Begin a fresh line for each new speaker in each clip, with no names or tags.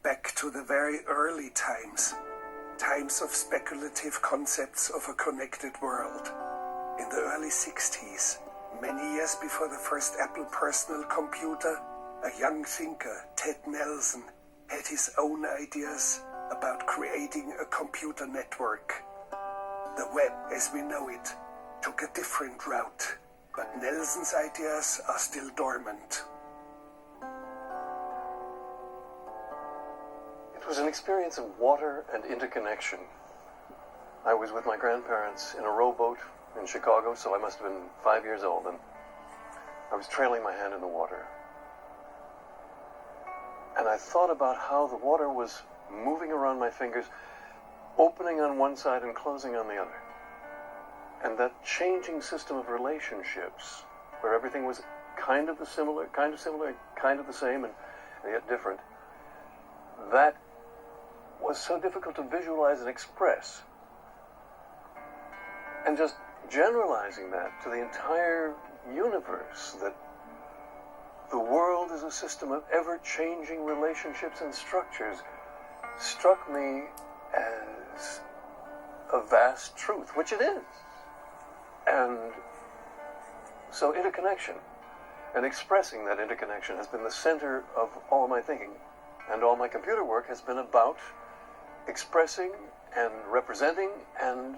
back to the very early times of speculative concepts of a connected world. In the early 60s, many years before the first Apple personal computer, a young thinker, Ted Nelson, had his own ideas about creating a computer network. The web, as we know it, took a different route, but Nelson's ideas are still dormant.
It was an experience of water and interconnection. I was with my grandparents in a rowboat in Chicago, so I must have been 5 years old, and I was trailing my hand in the water. And I thought about how the water was moving around my fingers, opening on one side and closing on the other. And that changing system of relationships, where everything was kind of the similar, kind of the same, and yet different, that was so difficult to visualize and express. And just generalizing that to the entire universe, that the world is a system of ever-changing relationships and structures, struck me as a vast truth, which it is. And so interconnection and expressing that interconnection has been the center of all of my thinking. And all my computer work has been about expressing and representing and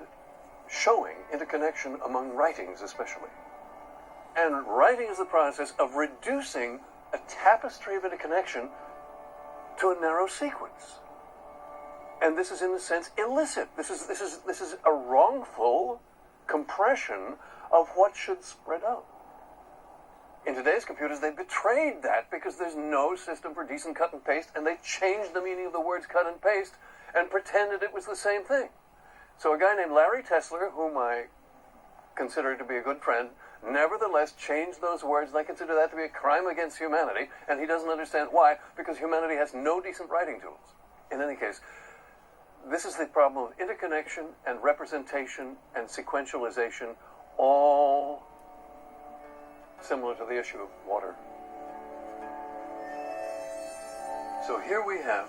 showing interconnection among writings especially. And writing is the process of reducing a tapestry of interconnection to a narrow sequence. And this is in a sense illicit. This is a wrongful compression of what should spread out. In today's computers, they betrayed that because there's no system for decent cut and paste, and they changed the meaning of the words cut and paste and pretended it was the same thing. So a guy named Larry Tesler, whom I consider to be a good friend, nevertheless changed those words, and I consider that to be a crime against humanity, and he doesn't understand why, because humanity has no decent writing tools. In any case, this is the problem of interconnection and representation and sequentialization, all similar to the issue of water. So here we have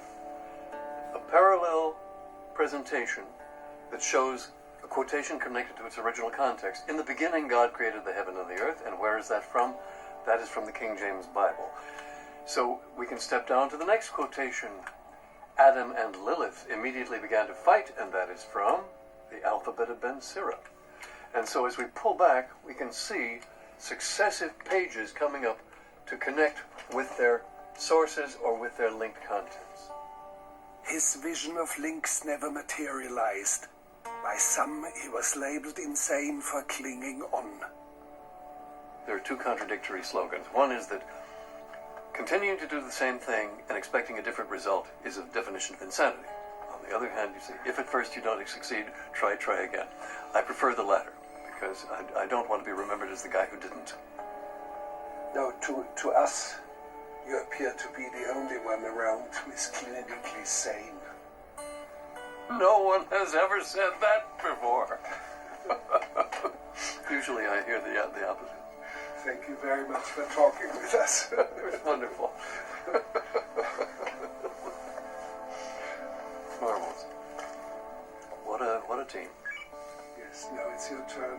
a parallel presentation that shows a quotation connected to its original context. In the beginning, God created the heaven and the earth. And where is that from? That is from the King James Bible. So we can step down to the next quotation. Adam and Lilith immediately began to fight, and that is from the alphabet of Ben Sira. And so as we pull back, we can see successive pages coming up to connect with their sources or with their linked contents.
His vision of links never materialized. By some, he was labeled insane for clinging on.
There are two contradictory slogans. One is that continuing to do the same thing and expecting a different result is a definition of insanity. On the other hand, you say, if at first you don't succeed, try again. I prefer the latter, because I don't want to be remembered as the guy who didn't.
No, to us, you appear to be the only one around who is clinically sane.
No one has ever said that before. Usually I hear the opposite.
Thank you very much for talking with us.
It was wonderful. Marvelous. What a team.
Yes, now it's your turn.